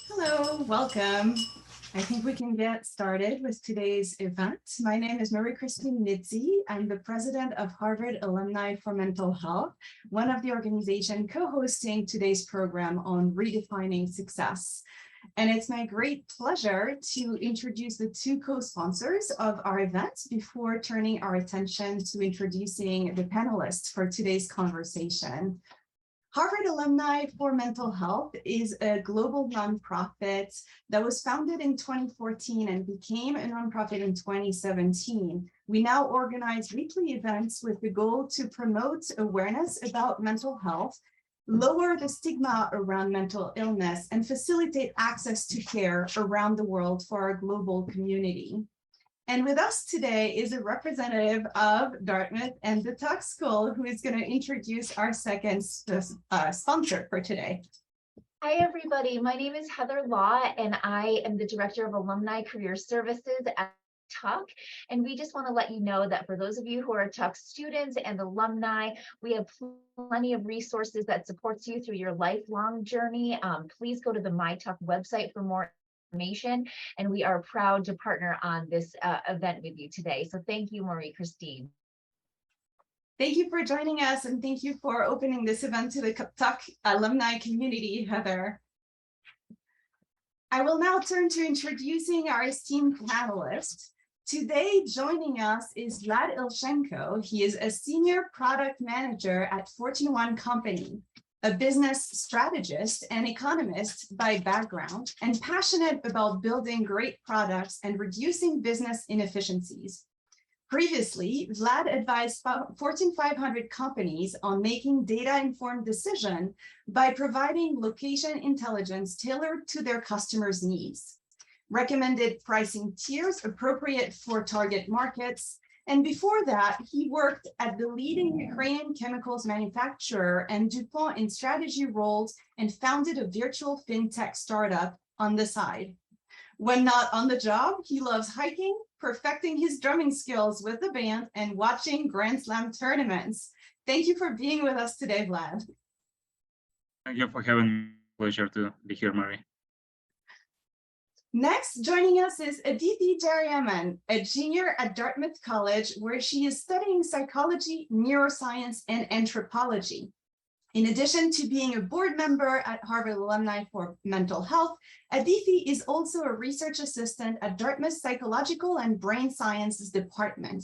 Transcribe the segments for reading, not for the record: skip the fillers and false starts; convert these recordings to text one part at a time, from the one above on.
Hello, welcome. I think we can get started with today's event. My name is Marie-Christine Nidzi. I'm the president of Harvard Alumni for Mental Health, one of the organization co-hosting today's program on redefining success. And it's my great pleasure to introduce the two co-sponsors of our event before turning our attention to introducing the panelists for today's conversation. Harvard Alumni for Mental Health is a global nonprofit that was founded in 2014 and became a nonprofit in 2017. We now organize weekly events with the goal to promote awareness about mental health, lower the stigma around mental illness, and facilitate access to care around the world for our global community. And with us today is a representative of Dartmouth and the Tuck School, who is going to introduce our second sponsor for today. Hi, everybody. My name is Heather Law, and I am the Director of Alumni Career Services at Tuck. And we just want to let you know that for those of you who are Tuck students and alumni, we have plenty of resources that supports you through your lifelong journey. Please go to the MyTuck website for more information, and we are proud to partner on this event with you today. So thank you, Marie-Christine. Thank you for joining us, and thank you for opening this event to the Tuck alumni community, Heather. I will now turn to introducing our esteemed panelists. Today, joining us is Vlad Ilchenko. He is a senior product manager at Fortune 1 company, a business strategist and economist by background, and passionate about building great products and reducing business inefficiencies. Previously, Vlad advised Fortune 500 companies on making data-informed decisions by providing location intelligence tailored to their customers' needs, recommended pricing tiers appropriate for target markets, and before that, he worked at the leading Ukrainian chemicals manufacturer and DuPont in strategy roles and founded a virtual fintech startup on the side. When not on the job, he loves hiking, perfecting his drumming skills with the band, and watching Grand Slam tournaments. Thank you for being with us today, Vlad. Thank you for having me. Pleasure to be here, Marie. Next, joining us is Aditi Jariaman, a junior at Dartmouth College, where she is studying psychology, neuroscience, and anthropology. In addition to being a board member at Harvard Alumni for Mental Health, Aditi is also a research assistant at Dartmouth Psychological and Brain Sciences Department.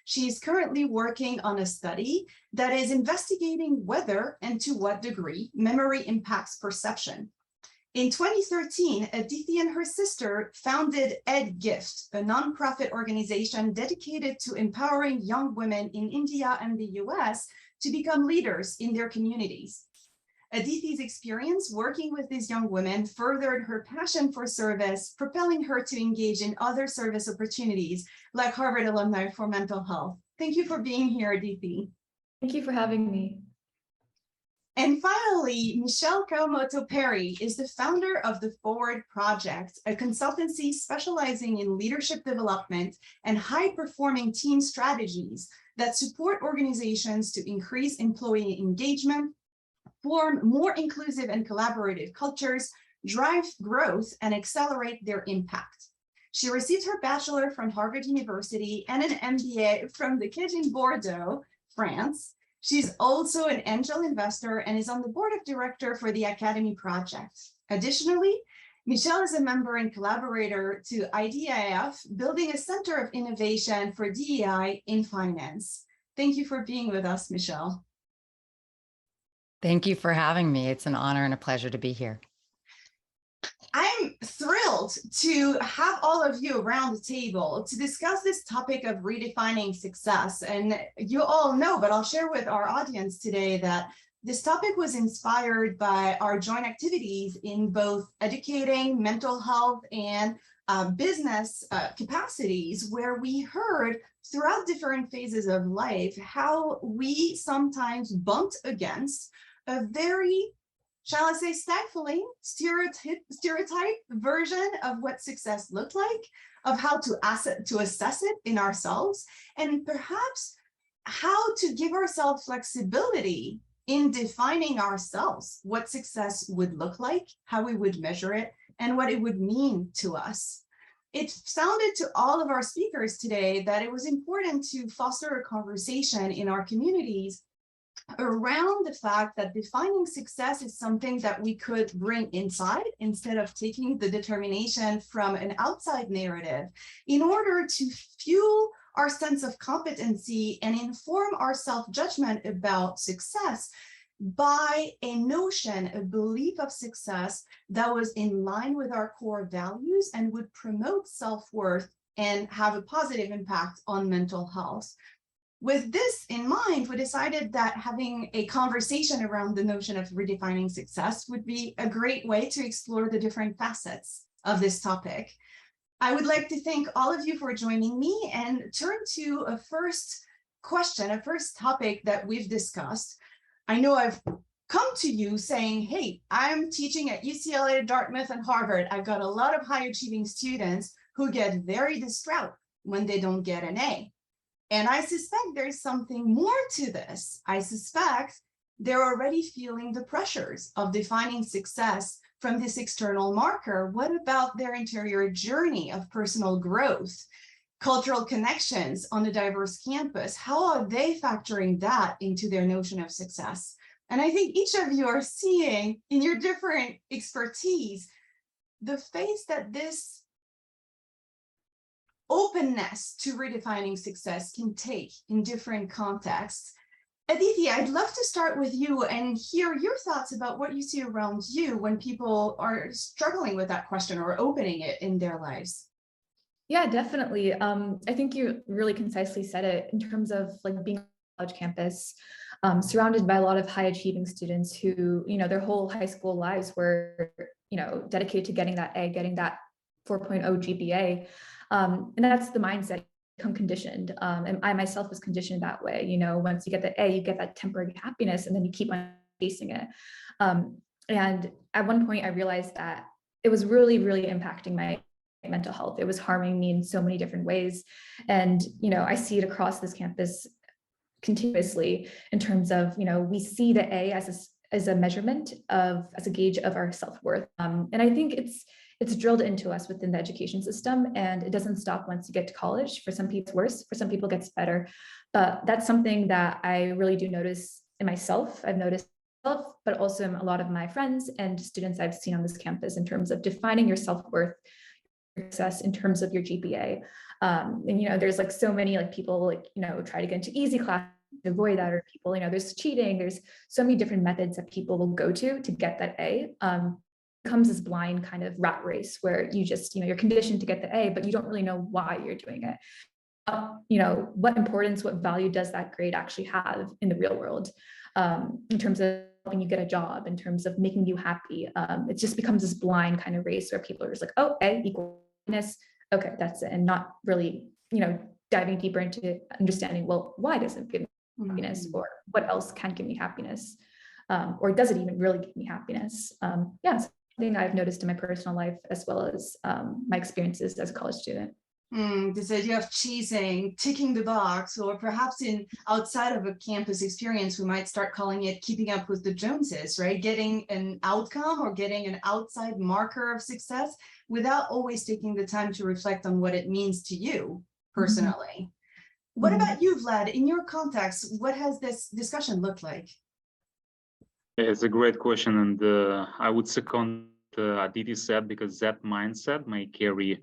She is currently working on a study that is investigating whether and to what degree memory impacts perception. In 2013, Aditi and her sister founded EdGift, a nonprofit organization dedicated to empowering young women in India and the US to become leaders in their communities. Aditi's experience working with these young women furthered her passion for service, propelling her to engage in other service opportunities like Harvard Alumni for Mental Health. Thank you for being here, Aditi. Thank you for having me. And finally, Michelle Kawamoto-Perry is the founder of the Forward Project, a consultancy specializing in leadership development and high-performing team strategies that support organizations to increase employee engagement, form more inclusive and collaborative cultures, drive growth, and accelerate their impact. She received her bachelor from Harvard University and an MBA from the KIT in Bordeaux, France. She's also an angel investor and is on the board of directors for the Academy Project. Additionally, Michelle is a member and collaborator to IDIF, building a center of innovation for DEI in finance. Thank you for being with us, Michelle. Thank you for having me. It's an honor and a pleasure to be here. I'm thrilled to have all of you around the table to discuss this topic of redefining success. And you all know, but I'll share with our audience today that this topic was inspired by our joint activities in both educating mental health and business capacities, where we heard throughout different phases of life how we sometimes bumped against a very, shall I say, stifling stereotype version of what success looked like, of how to assess it in ourselves, and perhaps how to give ourselves flexibility in defining ourselves, what success would look like, how we would measure it, and what it would mean to us. It sounded to all of our speakers today that it was important to foster a conversation in our communities around the fact that defining success is something that we could bring inside instead of taking the determination from an outside narrative in order to fuel our sense of competency and inform our self-judgment about success by a notion, a belief of success that was in line with our core values and would promote self-worth and have a positive impact on mental health. With this in mind, we decided that having a conversation around the notion of redefining success would be a great way to explore the different facets of this topic. I would like to thank all of you for joining me and turn to a first question, a first topic that we've discussed. I know I've come to you saying, hey, I'm teaching at UCLA, Dartmouth, and Harvard. I've got a lot of high achieving students who get very distraught when they don't get an A. And I suspect there's something more to this. I suspect they're already feeling the pressures of defining success from this external marker. What about their interior journey of personal growth, cultural connections on a diverse campus? How are they factoring that into their notion of success? And I think each of you are seeing in your different expertise the face that this openness to redefining success can take in different contexts. Aditi, I'd love to start with you and hear your thoughts about what you see around you when people are struggling with that question or opening it in their lives. Yeah, definitely. I think you really concisely said it in terms of like being on a college campus, surrounded by a lot of high achieving students who, their whole high school lives were, dedicated to getting that A, getting that 4.0 GPA. And that's the mindset become conditioned. And I myself was conditioned that way. Once you get the A, you get that temporary happiness and then you keep on chasing it. And at one point I realized that it was really, really impacting my mental health. It was harming me in so many different ways. And, I see it across this campus continuously in terms of, we see the A as a measurement as a gauge of our self-worth. And I think it's drilled into us within the education system, and it doesn't stop once you get to college. For some people it's worse, for some people it gets better. But that's something that I really do notice in myself. I've noticed myself, but also in a lot of my friends and students I've seen on this campus in terms of defining your self-worth, success in terms of your GPA. And there's like so many people try to get into easy class to avoid that, or people, there's cheating, there's so many different methods that people will go to get that A. Becomes this blind kind of rat race where you just, you're conditioned to get the A, but you don't really know why you're doing it. What importance, what value does that grade actually have in the real world, in terms of helping you get a job, in terms of making you happy? It just becomes this blind kind of race where people are just like, oh, A equals happiness. Okay, that's it. And not really, diving deeper into understanding, well, why does it give me happiness, or what else can give me happiness? Or does it even really give me happiness? Yeah, something I've noticed in my personal life, as well as my experiences as a college student. This idea of chasing, ticking the box, or perhaps outside of a campus experience, we might start calling it keeping up with the Joneses, right? Getting an outcome or getting an outside marker of success without always taking the time to reflect on what it means to you personally. What about you, Vlad? In your context, what has this discussion looked like? It's a great question, and I would second Aditi said, because that mindset may carry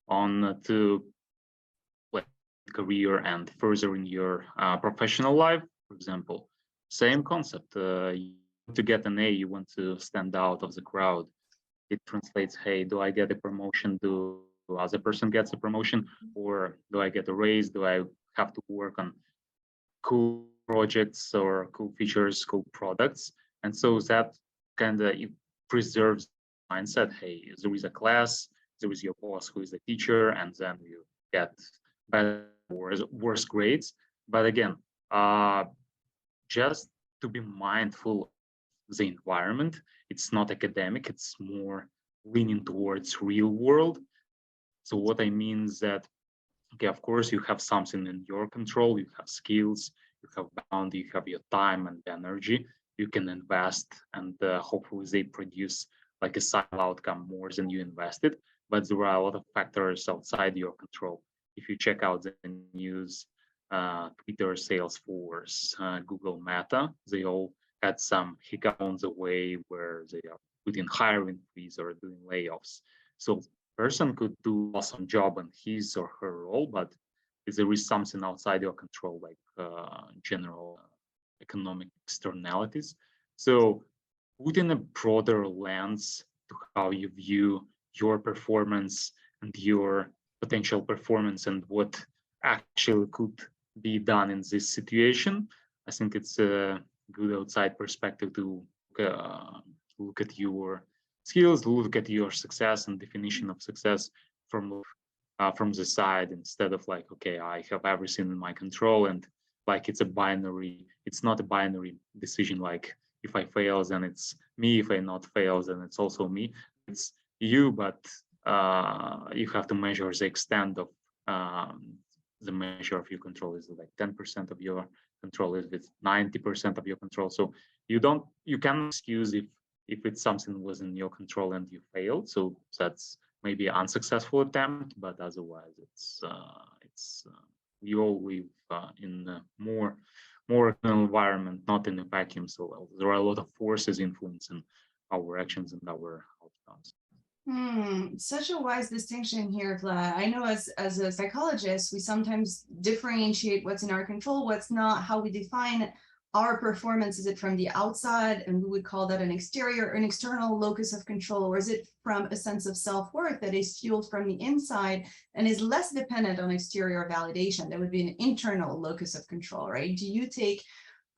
on to career and further in your professional life. For example, same concept. You want to get an A, you want to stand out of the crowd. It translates, hey, do I get a promotion? Do other person gets a promotion? Or do I get a raise? Do I have to work on cool projects or cool features, cool products? And so that kind of preserves mindset. Hey, there is a class, there is your boss who is a teacher, and then you get better or worse grades. But again, just to be mindful of the environment. It's not academic, it's more leaning towards real world. So what I mean is that, okay, of course, you have something in your control, you have skills, you have bound, you have your time and energy, you can invest, and hopefully they produce like a side outcome more than you invested, but there are a lot of factors outside your control. If you check out the news, Twitter, Salesforce, Google, Meta, they all had some hiccup on the way where they are putting hiring freeze or doing layoffs. So person could do awesome job in his or her role, but if there is something outside your control, like general economic externalities. So put in a broader lens to how you view your performance and your potential performance and what actually could be done in this situation. I think it's a good outside perspective to look at your skills, look at your success and definition of success from the side, instead of like, okay, I have everything in my control, and like it's not a binary decision, like if I fail then it's me, if I not fail then it's also me. It's you, but you have to measure the extent of the measure of your control. Is it like 10% of your control? Is it 90% of your control? So you can excuse if it's something was in your control and you failed. So that's maybe an unsuccessful attempt, but otherwise it's we all live in a more environment, not in a vacuum. So there are a lot of forces influencing our actions and our outcomes. Such a wise distinction here, Vlad. I know as a psychologist, we sometimes differentiate what's in our control, what's not, how we define our performance. Is it from the outside, and we would call that an external locus of control, or is it from a sense of self-worth that is fueled from the inside and is less dependent on exterior validation? That would be an internal locus of control, right? Do you take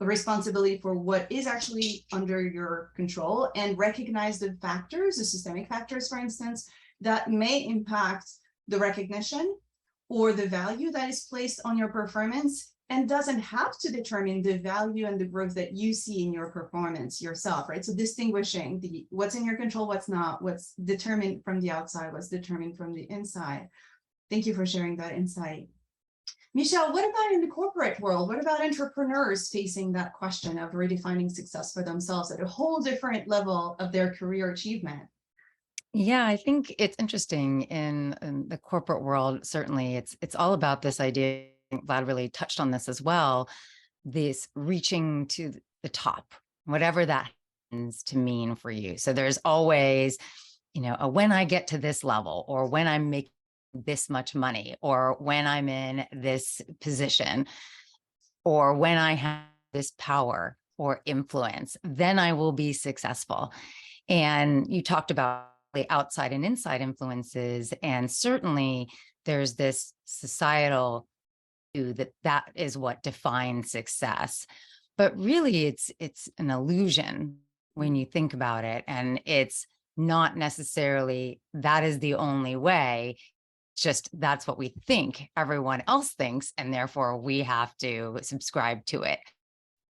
the responsibility for what is actually under your control and recognize the factors, the systemic factors, for instance, that may impact the recognition or the value that is placed on your performance, and doesn't have to determine the value and the growth that you see in your performance yourself, right? So distinguishing what's in your control, what's not, what's determined from the outside, what's determined from the inside. Thank you for sharing that insight. Michelle, what about in the corporate world? What about entrepreneurs facing that question of redefining success for themselves at a whole different level of their career achievement? Yeah, I think it's interesting in the corporate world. Certainly, it's all about this idea. Vlad really touched on this as well. This reaching to the top, whatever that happens to mean for you. So there's always, when I get to this level, or when I'm making this much money, or when I'm in this position, or when I have this power or influence, then I will be successful. And you talked about the outside and inside influences, and certainly there's this societal view that is what defines success. But really it's an illusion when you think about it, and it's not necessarily that is the only way. Just that's what we think everyone else thinks, and therefore we have to subscribe to it.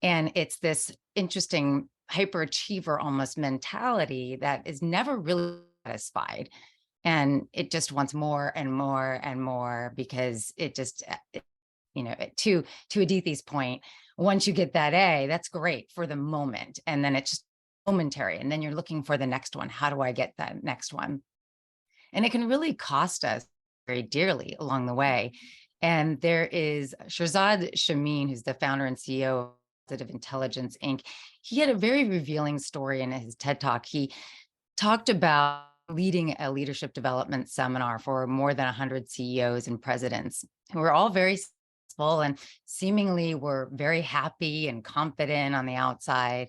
And it's this interesting hyperachiever almost mentality that is never really satisfied, and it just wants more and more and more, because it just to Adithi's point, once you get that A, that's great for the moment, and then it's just momentary, and then you're looking for the next one. How do I get that next one? And it can really cost us very dearly along the way. And there is Shirzad Shameen, who's the founder and CEO of Positive Intelligence, Inc. He had a very revealing story in his TED Talk. He talked about leading a leadership development seminar for more than 100 CEOs and presidents who were all very successful and seemingly were very happy and confident on the outside.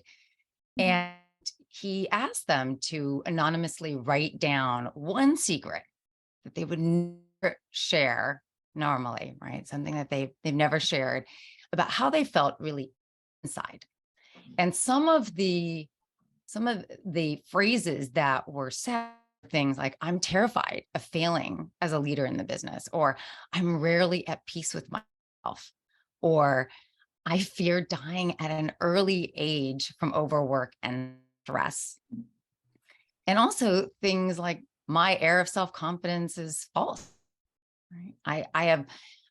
And he asked them to anonymously write down one secret that they would never share normally, right? Something that they've never shared about how they felt really inside. And some of the phrases that were said, things like, I'm terrified of failing as a leader in the business, or I'm rarely at peace with myself, or I fear dying at an early age from overwork and stress. And also things like, my air of self-confidence is false. Right?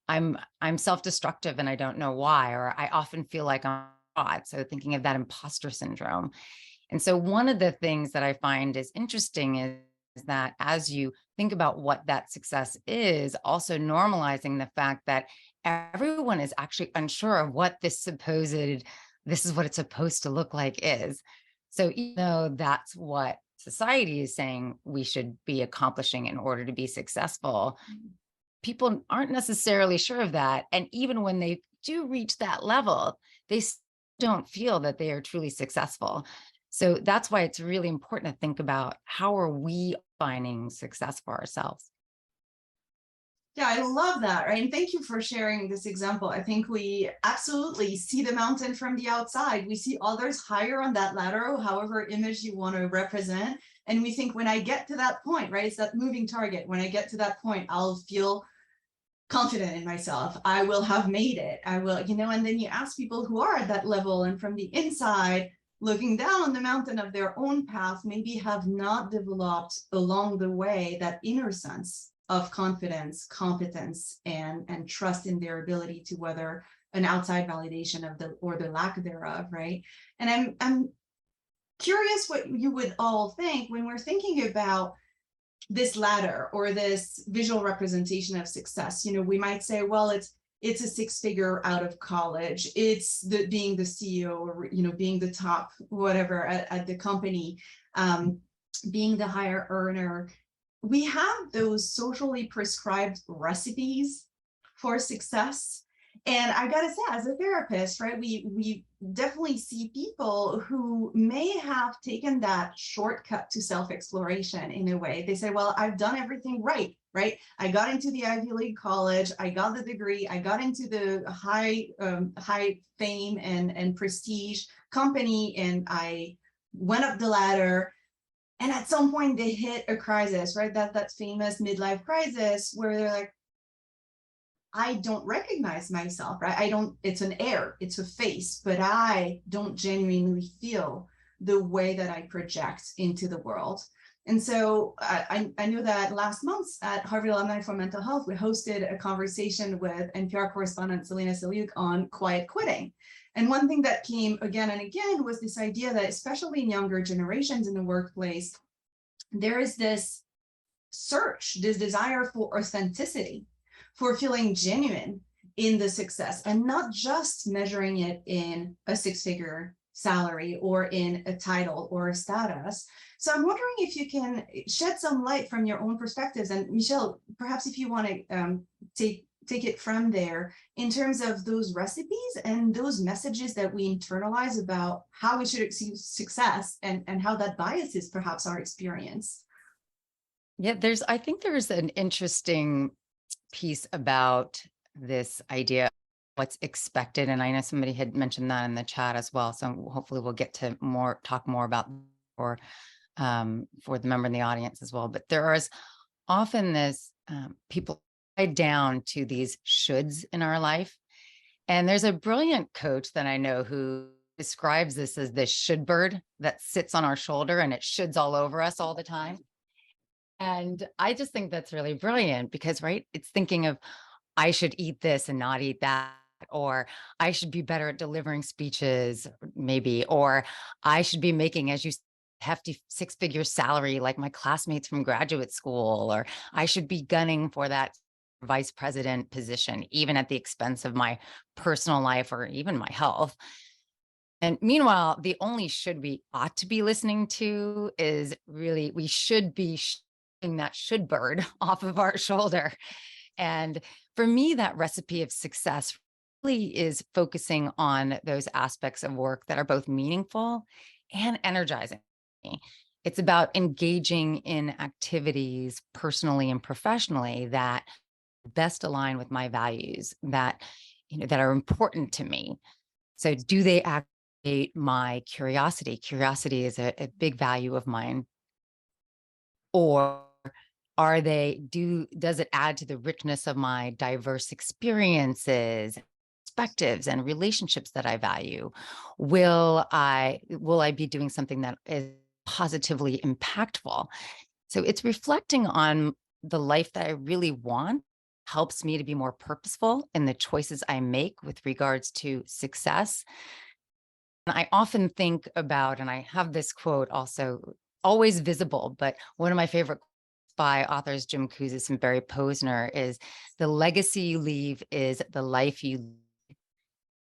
I'm self-destructive and I don't know why, or I often feel like I'm not. So thinking of that imposter syndrome. And so one of the things that I find is interesting is that as you think about what that success is, also normalizing the fact that everyone is actually unsure of what this is what it's supposed to look like is. So even though that's what society is saying we should be accomplishing in order to be successful, people aren't necessarily sure of that. And even when they do reach that level, they don't feel that they are truly successful. So that's why it's really important to think about how are we finding success for ourselves. Yeah, I love that, right? And thank you for sharing this example. I think we absolutely see the mountain from the outside. We see others higher on that ladder, however image you want to represent. And we think when I get to that point, right, it's that moving target. When I get to that point, I'll feel confident in myself. I will have made it. I will, and then you ask people who are at that level and from the inside, looking down on the mountain of their own path, maybe have not developed along the way that inner sense of confidence, competence, and trust in their ability to weather an outside validation of the lack thereof, right? And I'm curious what you would all think when we're thinking about this ladder or this visual representation of success. We might say, well, it's a six-figure out of college. It's being the CEO or being the top whatever at the company, being the higher earner. We have those socially prescribed recipes for success. And I gotta say, as a therapist, right, we definitely see people who may have taken that shortcut to self-exploration in a way. They say, well, I've done everything right? I got into the Ivy League college, I got the degree, I got into the high fame and prestige company, and I went up the ladder. And at some point they hit a crisis, right? That famous midlife crisis where they're like, I don't recognize myself, right? It's an air, it's a face, but I don't genuinely feel the way that I project into the world. And so I know that last month at Harvard Alumni for Mental Health, we hosted a conversation with NPR correspondent Selena Saliuk on quiet quitting. And one thing that came again and again was this idea that, especially in younger generations in the workplace, there is this search, this desire for authenticity, for feeling genuine in the success, and not just measuring it in a six-figure salary or in a title or a status. So I'm wondering if you can shed some light from your own perspectives. And Michelle, perhaps if you want to take it from there in terms of those recipes and those messages that we internalize about how we should achieve success and how that biases perhaps our experience. Yeah, I think there's an interesting piece about this idea of what's expected. And I know somebody had mentioned that in the chat as well. So hopefully we'll get to talk more about for the member in the audience as well. But there is often this people tied down to these shoulds in our life. And there's a brilliant coach that I know who describes this as this should bird that sits on our shoulder and it shoulds all over us all the time. And I just think that's really brilliant because, right, it's thinking of, I should eat this and not eat that, or I should be better at delivering speeches, maybe, or I should be making, as you said, hefty six-figure salary like my classmates from graduate school, or I should be gunning for that vice president position, even at the expense of my personal life or even my health. And meanwhile, the only should we ought to be listening to is really, we should be that should bird off of our shoulder. And for me, that recipe of success really is focusing on those aspects of work that are both meaningful and energizing. It's about engaging in activities personally and professionally that best align with my values, that are important to me. So do they activate my curiosity? Curiosity is a big value of mine. Or does it add to the richness of my diverse experiences, perspectives, and relationships that I value? Will I be doing something that is positively impactful? So it's reflecting on the life that I really want, helps me to be more purposeful in the choices I make with regards to success. And I often think about, and I have this quote also always visible, but one of my favorite by authors Jim Kouzes and Barry Posner is, "The legacy you leave is the life you lead."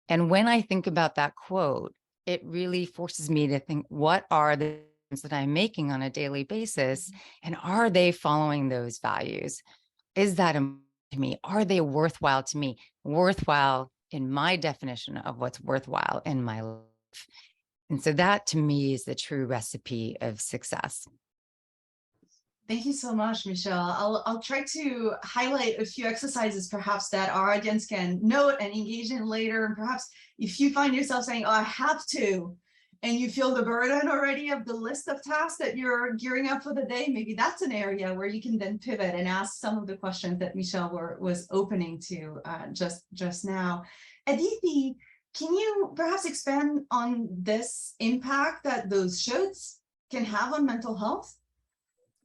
And when I think about that quote, it really forces me to think, what are the decisions that I'm making on a daily basis? And are they following those values? Is that important to me? Are they worthwhile to me? Worthwhile in my definition of what's worthwhile in my life. And so that to me is the true recipe of success. Thank you so much, Michelle. I'll try to highlight a few exercises perhaps that our audience can note and engage in later. And perhaps if you find yourself saying, oh, I have to, and you feel the burden already of the list of tasks that you're gearing up for the day, maybe that's an area where you can then pivot and ask some of the questions that Michelle was opening to just now. Aditi, can you perhaps expand on this impact that those shoulds can have on mental health?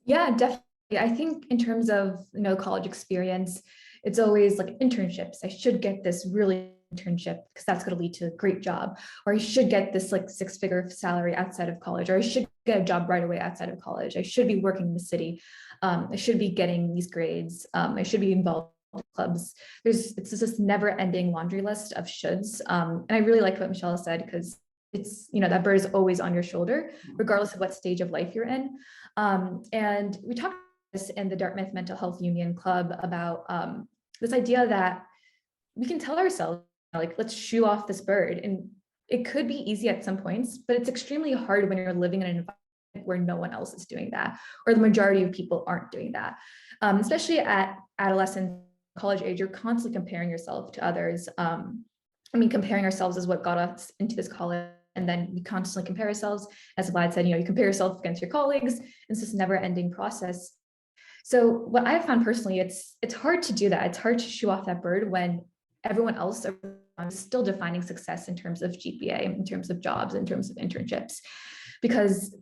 Yeah, definitely. I think in terms of, college experience, it's always like internships. I should get this really internship because that's going to lead to a great job, or I should get this like 6-figure salary outside of college, or I should get a job right away outside of college. I should be working in the city. I should be getting these grades. I should be involved in clubs. It's just this never-ending laundry list of shoulds. And I really like what Michelle said, because it's, that bird is always on your shoulder, regardless of what stage of life you're in. And we talked about this in the Dartmouth Mental Health Union Club about this idea that we can tell ourselves, like, let's shoo off this bird. And it could be easy at some points, but it's extremely hard when you're living in an environment where no one else is doing that, or the majority of people aren't doing that. Especially at adolescent, college age, you're constantly comparing yourself to others. Comparing ourselves is what got us into this college. And then we constantly compare ourselves. As Vlad said, you compare yourself against your colleagues. It's this never-ending process. So what I've found personally, it's hard to do that. It's hard to shoo off that bird when everyone else is still defining success in terms of GPA, in terms of jobs, in terms of internships, because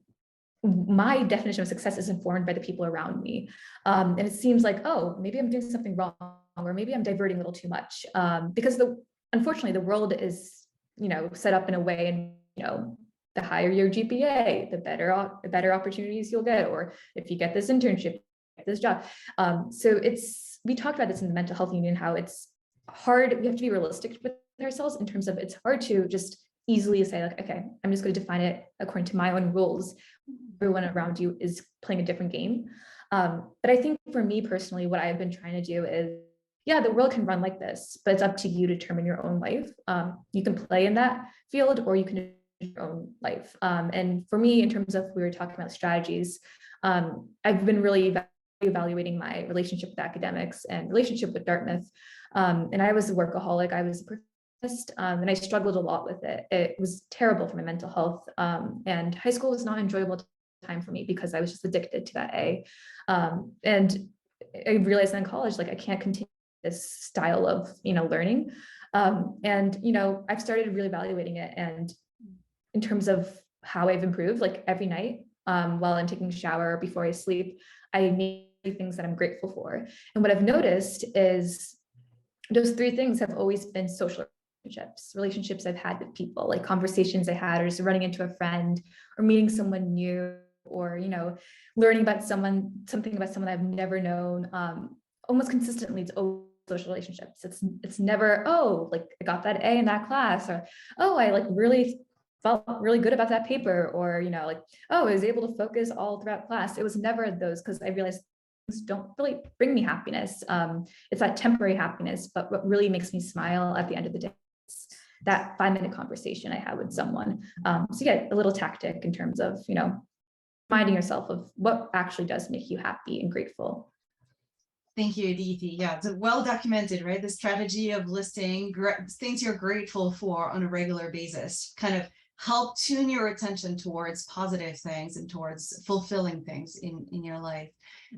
my definition of success is informed by the people around me. And it seems like, oh, maybe I'm doing something wrong, or maybe I'm diverting a little too much, because unfortunately the world is, set up in a way, and the higher your GPA, the better opportunities you'll get, or if you get this internship, this job. So we talked about this in the mental health union, how it's hard. We have to be realistic with ourselves in terms of, it's hard to just easily say, like, okay, I'm just going to define it according to my own rules. Everyone around you is playing a different game. But I think for me personally, what I've been trying to do is, yeah, the world can run like this, but it's up to you to determine your own life. You can play in that field, or you can do your own life. And for me, in terms of, we were talking about strategies, I've been really evaluating my relationship with academics and relationship with Dartmouth. And I was a workaholic. I was a perfectionist, and I struggled a lot with it. It was terrible for my mental health. And high school was not an enjoyable time for me because I was just addicted to that A. And I realized in college, like, I can't continue this style of, learning. And, I've started really evaluating it. And in terms of how I've improved, like every night, while I'm taking a shower, before I sleep, I make things that I'm grateful for. And what I've noticed is those 3 things have always been social relationships I've had with people, like conversations I had, or just running into a friend, or meeting someone new, or, learning about something about someone I've never known. Almost consistently, it's always social relationships. It's never, oh, like, I got that A in that class, or, oh, I really felt really good about that paper, or, like, oh, I was able to focus all throughout class. It was never those, because I realized things don't really bring me happiness. It's that temporary happiness, but what really makes me smile at the end of the day is that 5-minute conversation I had with someone. So yeah, a little tactic in terms of, reminding yourself of what actually does make you happy and grateful. Thank you, Aditi. Yeah, it's well documented, right? The strategy of listing things you're grateful for on a regular basis kind of help tune your attention towards positive things and towards fulfilling things in your life.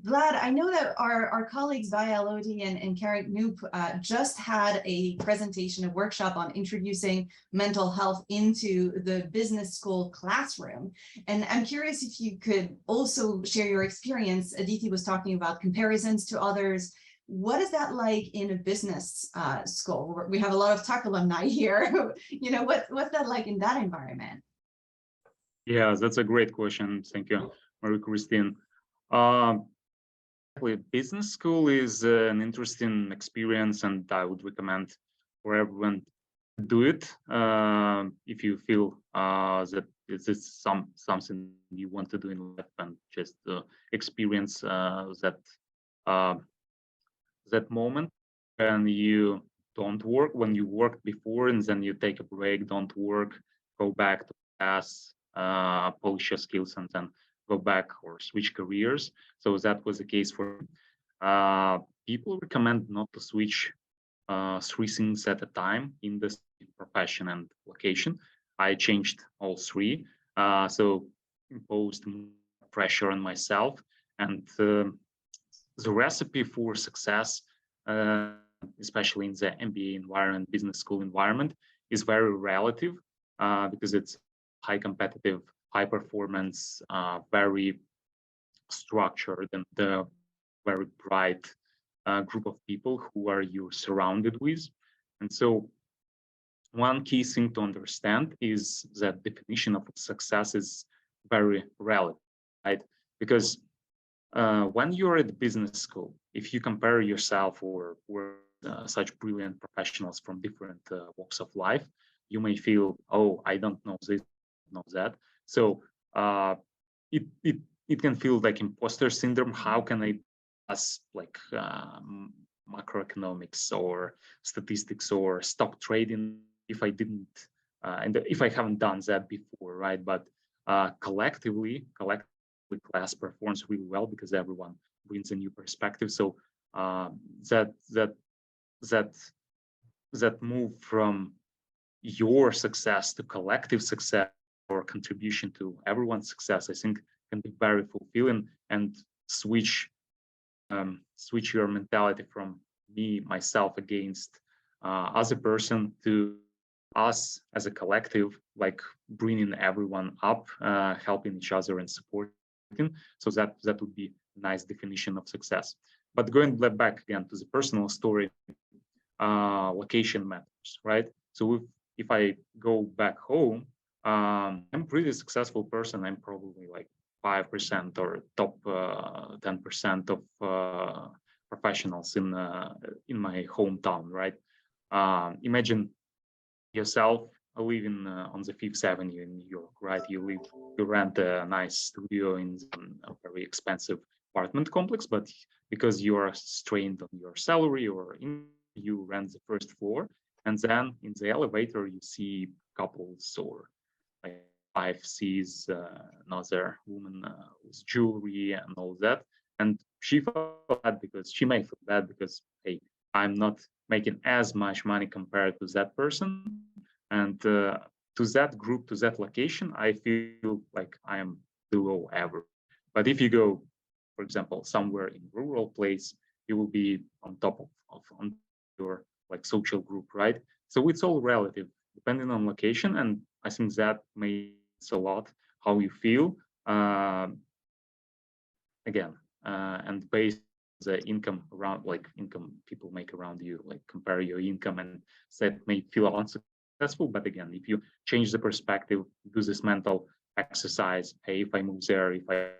Vlad, I know that our colleagues Vaya Lodi and Karen Knoop just had a presentation, a workshop on introducing mental health into the business school classroom. And I'm curious if you could also share your experience. Aditi was talking about comparisons to others. what is that like in a business school? We have a lot of tech alumni here. You know, what's that like in that environment? Yeah, that's a great question. Thank you, Marie-Christine. Business school is an interesting experience, and I would recommend for everyone to do it if you feel that it's something you want to do in life, and just experience that moment when you don't work, when you worked before and then you take a break, don't work, go back to class, polish your skills, and then go back or switch careers. So that was the case for people recommend not to switch 3 things at a time in this profession and location. I changed all 3, so imposed pressure on myself, and the recipe for success, especially in the MBA environment, business school environment, is very relative because it's high competitive, high performance, very structured, and very bright group of people who are you surrounded with. And so one key thing to understand is that definition of success is very relative, right? Because when you're at business school, if you compare yourself or such brilliant professionals from different walks of life, you may feel, oh, I don't know this, know that. So it can feel like imposter syndrome. How can I pass like macroeconomics or statistics or stock trading if I didn't and if I haven't done that before, right? But collectively class performs really well because everyone brings a new perspective. So that move from your success to collective success or contribution to everyone's success, I think, can be very fulfilling, and switch your mentality from me, myself, against as a person to us as a collective, like bringing everyone up, helping each other and supporting. So that would be a nice definition of success. But going back again to the personal story, location matters, right? So if I go back home, I'm a pretty successful person. I'm probably like 5% or top 10% of professionals in my hometown, right? Imagine yourself living on the Fifth Avenue in New York, right? You rent a nice studio in a very expensive apartment complex, but because you are strained on your salary or you rent the first floor, and then in the elevator you see couples or like wife sees another woman with jewelry and all that, and she felt bad because she may feel bad because, hey, I'm not making as much money compared to that person, and to that group, to that location, I feel like I am below average. But if you go, for example, somewhere in rural place, you will be on top of on your like social group, right? So it's all relative depending on location, and I think that makes a lot how you feel. Again, and based the income around, like income people make around you, like compare your income, and that may feel unsuccessful. But again, if you change the perspective, do this mental exercise, hey, if I move there, if I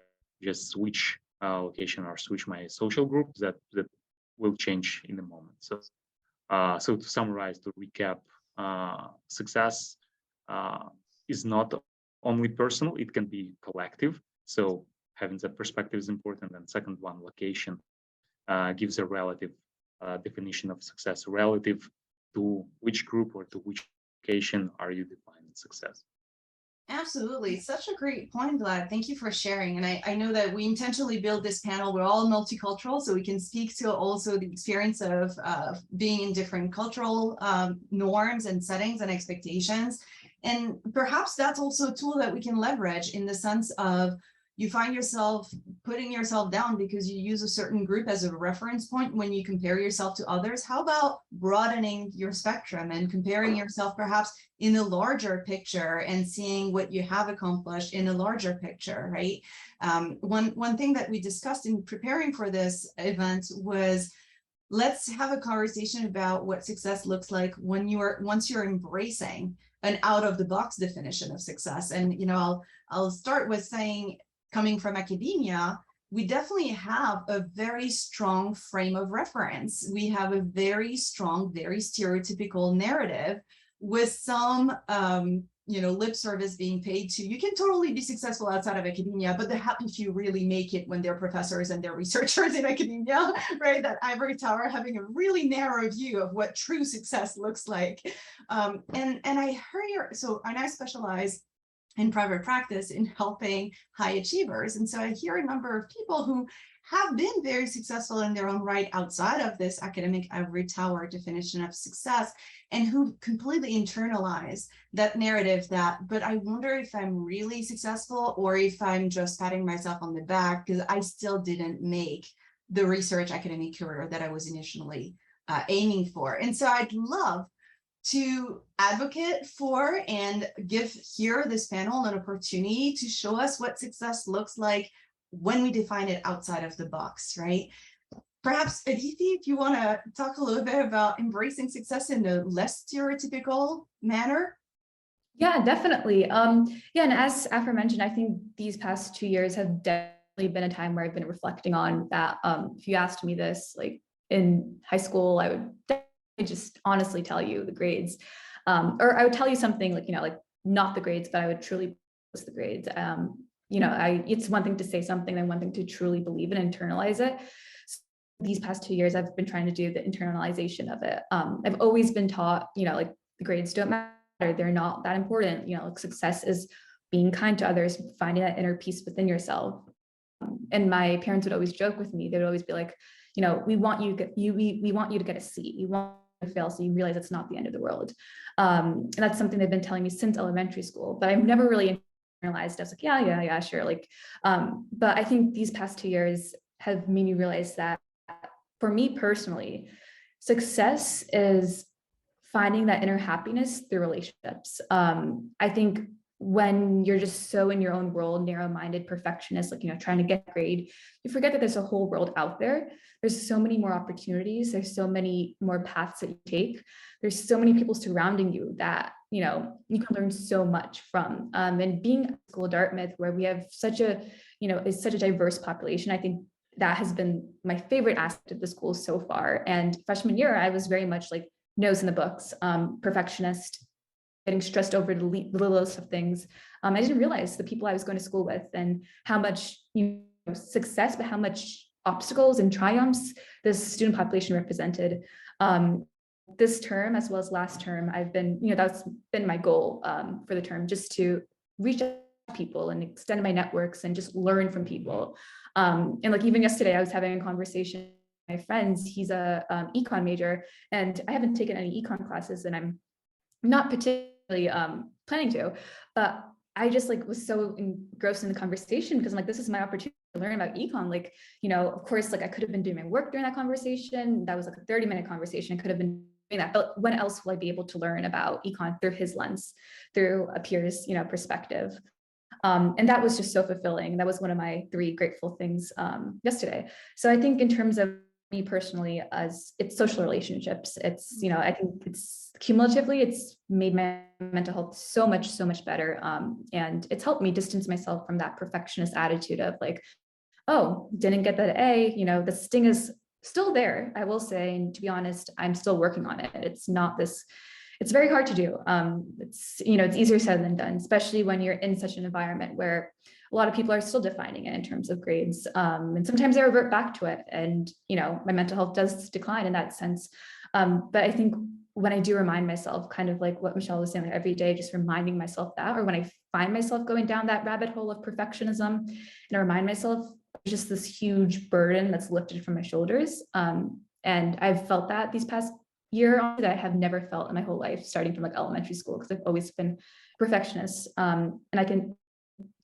just switch location or switch my social group, that will change in a moment. So so to summarize, to recap, success is not only personal, it can be collective. So having that perspective is important. And second one, location gives a relative definition of success, relative to which group or to which location are you defining success. Absolutely. Such a great point, Vlad. Thank you for sharing. And I know that we intentionally built this panel. We're all multicultural, so we can speak to also the experience of being in different cultural norms and settings and expectations. And perhaps that's also a tool that we can leverage in the sense of you find yourself putting yourself down because you use a certain group as a reference point when you compare yourself to others. How about broadening your spectrum and comparing yourself perhaps in a larger picture and seeing what you have accomplished in a larger picture, right? One thing that we discussed in preparing for this event was let's have a conversation about what success looks like when once you're embracing an out of the box definition of success. And, you know, I'll start with saying, coming from academia, we definitely have a very strong frame of reference. We have a very strong, very stereotypical narrative with some, you know, lip service being paid to. You can totally be successful outside of academia, but they're happy if you really make it when they're professors and they're researchers in academia, right? That ivory tower having a really narrow view of what true success looks like. And I heard and I specialize in private practice in helping high achievers. And so I hear a number of people who have been very successful in their own right outside of this academic ivory tower definition of success, and who completely internalize that narrative that, but I wonder if I'm really successful or if I'm just patting myself on the back because I still didn't make the research academic career that I was initially aiming for. And so I'd love to advocate for and give here this panel an opportunity to show us what success looks like when we define it outside of the box, right? Perhaps, Aditi, if you want to talk a little bit about embracing success in a less stereotypical manner. Yeah, definitely. Yeah, and as aforementioned, I think these past 2 years have definitely been a time where I've been reflecting on that. If you asked me this, like in high school, I would definitely just honestly tell you the grades, or I would tell you something like, you know, like not the grades, but I would truly post the grades. You know, it's one thing to say something and one thing to truly believe and internalize it. So these past 2 years, I've been trying to do the internalization of it. I've always been taught, you know, like the grades don't matter. They're not that important. You know, like success is being kind to others, finding that inner peace within yourself. And my parents would always joke with me. They would always be like, you know, we want you to get a C. We want you to fail so you realize it's not the end of the world. And that's something they've been telling me since elementary school, but I've never really internalized. I was like, yeah, sure. Like, but I think these past 2 years have made me realize that for me personally, success is finding that inner happiness through relationships. I think when you're just so in your own world, narrow-minded, perfectionist, like, you know, trying to get a grade, you forget that there's a whole world out there. There's so many more opportunities. There's so many more paths that you take. There's so many people surrounding you that, you know, you can learn so much from. And being at school at Dartmouth, where we have such a, you know, is such a diverse population, I think that has been my favorite aspect of the school so far. And freshman year, I was very much like nose in the books, perfectionist, getting stressed over the littlest of things. I didn't realize the people I was going to school with and how much, you know, success, but how much obstacles and triumphs this student population represented. This term, as well as last term, I've been, you know, that's been my goal for the term, just to reach out to people and extend my networks and just learn from people. And like even yesterday, I was having a conversation with my friends. He's a econ major, and I haven't taken any econ classes, and I'm not particularly planning to, but I just like was so engrossed in the conversation because I'm like, this is my opportunity to learn about econ. Like, you know, of course, like I could have been doing my work during that conversation. That was like a 30-minute conversation. I could have been doing that, but when else will I be able to learn about econ through his lens, through a peer's, you know, perspective? And that was just so fulfilling. That was one of my 3 grateful things yesterday. So I think in terms of me personally, as it's social relationships, it's, you know, I think it's cumulatively, it's made my mental health so much better. And it's helped me distance myself from that perfectionist attitude of like, oh, didn't get that A, you know, the sting is still there, I will say. And to be honest, I'm still working on it. It's not this, it's very hard to do. It's, you know, it's easier said than done, especially when you're in such an environment where a lot of people are still defining it in terms of grades. And sometimes I revert back to it. And, you know, my mental health does decline in that sense. But I think when I do remind myself, kind of like what Michelle was saying, like every day, just reminding myself that, or when I find myself going down that rabbit hole of perfectionism, and I remind myself just this huge burden that's lifted from my shoulders. And I've felt that these past year that I have never felt in my whole life, starting from like elementary school, because I've always been perfectionist. And I can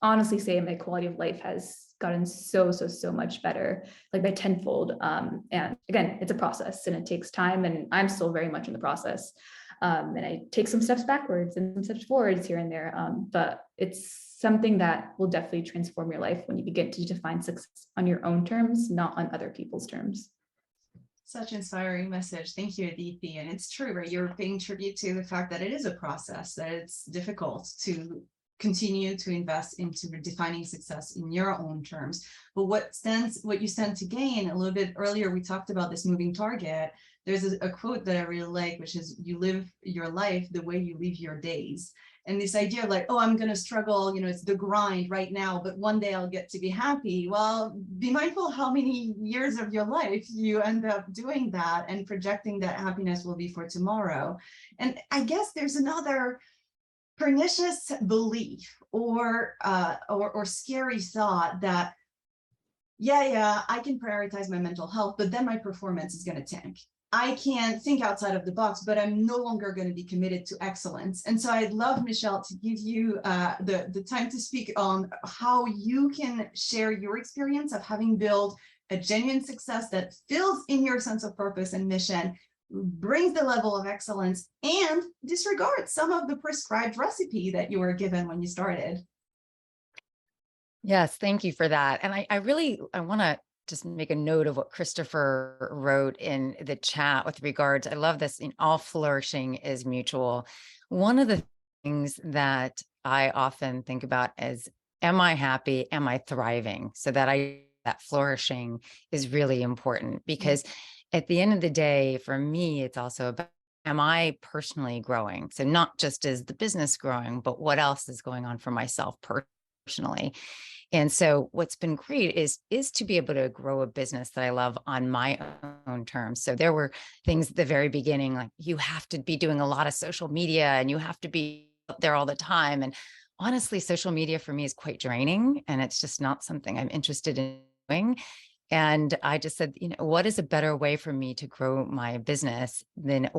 honestly say my quality of life has gotten so much better, like by tenfold. And again, it's a process and it takes time, and I'm still very much in the process. And I take some steps backwards and some steps forwards here and there. But it's something that will definitely transform your life when you begin to define success on your own terms, not on other people's terms. Such inspiring message. Thank you, Aditi. And it's true, right? You're paying tribute to the fact that it is a process, that it's difficult to continue to invest into redefining success in your own terms. But what you stand to gain, a little bit earlier, we talked about this moving target. There's a quote that I really like, which is, you live your life the way you live your days. And this idea of like, oh, I'm going to struggle, it's the grind right now, but one day I'll get to be happy. Well, be mindful how many years of your life you end up doing that and projecting that happiness will be for tomorrow. And I guess there's another pernicious belief or scary thought that, yeah, I can prioritize my mental health, but then my performance is going to tank. I can't think outside of the box, but I'm no longer going to be committed to excellence. And so I'd love, Michelle, to give you the time to speak on how you can share your experience of having built a genuine success that fills in your sense of purpose and mission, brings the level of excellence, and disregards some of the prescribed recipe that you were given when you started. Yes, thank you for that. And I want to just make a note of what Christopher wrote in the chat with regards. I love this, all flourishing is mutual. One of the things that I often think about is, am I happy? Am I thriving? So that flourishing is really important, because at the end of the day, for me, it's also about, am I personally growing? So not just is the business growing, but what else is going on for myself personally? And so what's been great is to be able to grow a business that I love on my own terms. So there were things at the very beginning, like you have to be doing a lot of social media and you have to be up there all the time. And honestly, social media for me is quite draining, and it's just not something I'm interested in doing. And I just said, what is a better way for me to grow my business than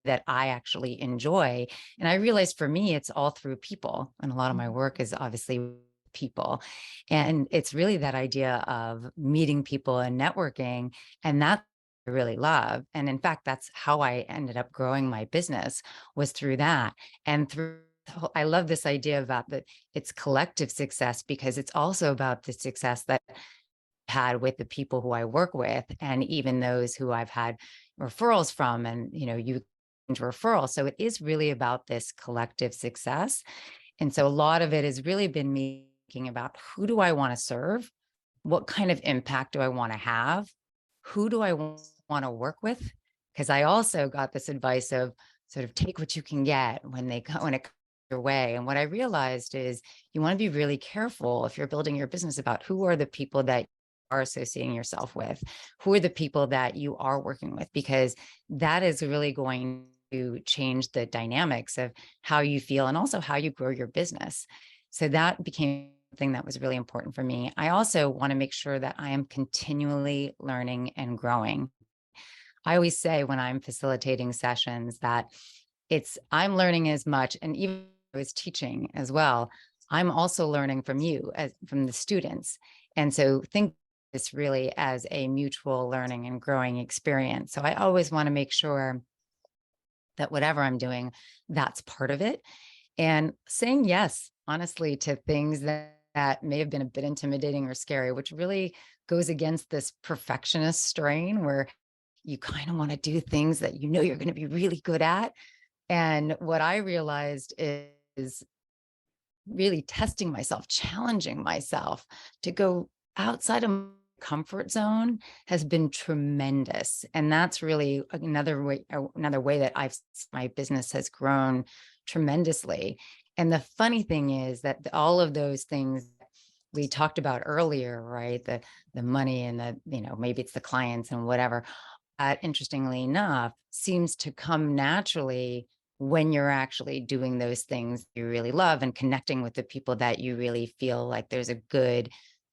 that I actually enjoy? And I realized for me, it's all through people. And a lot of my work is obviously people. And it's really that idea of meeting people and networking. And that I really love. And in fact, that's how I ended up growing my business, was through that. And I love this idea about that it's collective success, because it's also about the success that I've had with the people who I work with, and even those who I've had referrals from, and you into referrals. So it is really about this collective success. And so a lot of it has really been me thinking about, who do I want to serve? What kind of impact do I want to have? Who do I want to work with? Because I also got this advice of sort of take what you can get when it comes your way. And what I realized is, you want to be really careful if you're building your business about who are the people that you are associating yourself with, who are the people that you are working with, because that is really going to change the dynamics of how you feel and also how you grow your business. So that became something that was really important for me. I also want to make sure that I am continually learning and growing. I always say when I'm facilitating sessions that I'm learning as much, and even I was teaching as well, I'm also learning from you, from the students. And so think this really as a mutual learning and growing experience. So I always want to make sure that whatever I'm doing, that's part of it. And saying yes, honestly, to things that may have been a bit intimidating or scary, which really goes against this perfectionist strain where you kind of want to do things that you're going to be really good at. And what I realized is really testing myself, challenging myself to go outside of comfort zone has been tremendous. And that's really another way that my business has grown tremendously. And the funny thing is that all of those things we talked about earlier, right? The money and maybe it's the clients and whatever, interestingly enough, seems to come naturally when you're actually doing those things you really love and connecting with the people that you really feel like there's a good,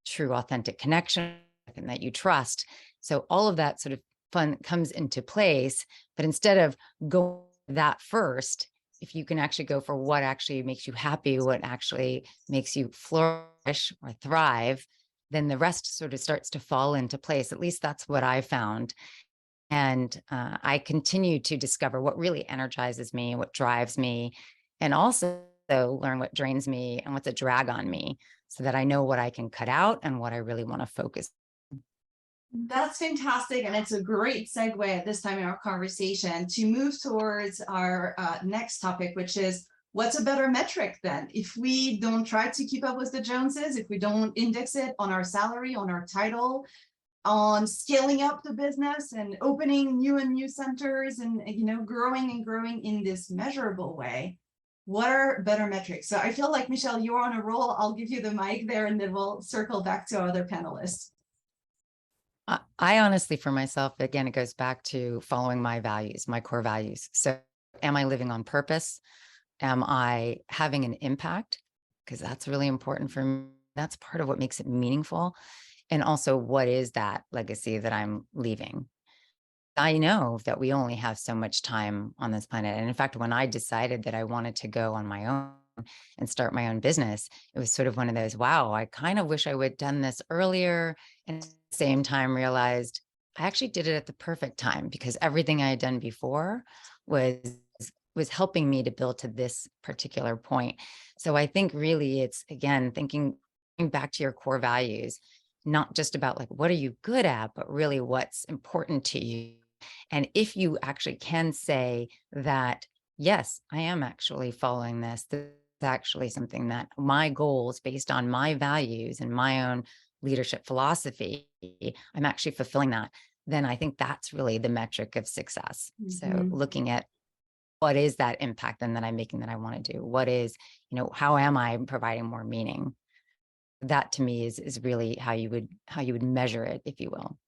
true, authentic connection and that you trust. So all of that sort of fun comes into place. But instead of going that first, if you can actually go for what actually makes you happy, what actually makes you flourish or thrive, then the rest sort of starts to fall into place. At least that's what I found. And I continue to discover what really energizes me, what drives me, and also learn what drains me and what's a drag on me, so that I know what I can cut out and what I really want to focus That's fantastic. And it's a great segue at this time in our conversation to move towards our next topic, which is what's a better metric then? If we don't try to keep up with the Joneses, if we don't index it on our salary, on our title, on scaling up the business and opening new and new centers and, you know, growing and growing in this measurable way, what are better metrics? So I feel like, Michelle, you're on a roll. I'll give you the mic there and then we'll circle back to our other panelists. I honestly, for myself, again, it goes back to following my values, my core values. So am I living on purpose? Am I having an impact? Because that's really important for me. That's part of what makes it meaningful. And also, what is that legacy that I'm leaving? I know that we only have so much time on this planet. And in fact, when I decided that I wanted to go on my own and start my own business, it was sort of one of those, wow, I kind of wish I would have done this earlier. And at the same time realized I actually did it at the perfect time because everything I had done before was helping me to build to this particular point. So I think really it's, again, thinking back to your core values, not just about like, what are you good at, but really what's important to you. And if you actually can say that, yes, I am actually following this, this is actually something that my goals based on my values and my own leadership philosophy, I'm actually fulfilling that, then I think that's really the metric of success. So looking at what is that impact then that I'm making that I want to do? What is, you know, how am I providing more meaning? That to me is really how you would measure it, if you will.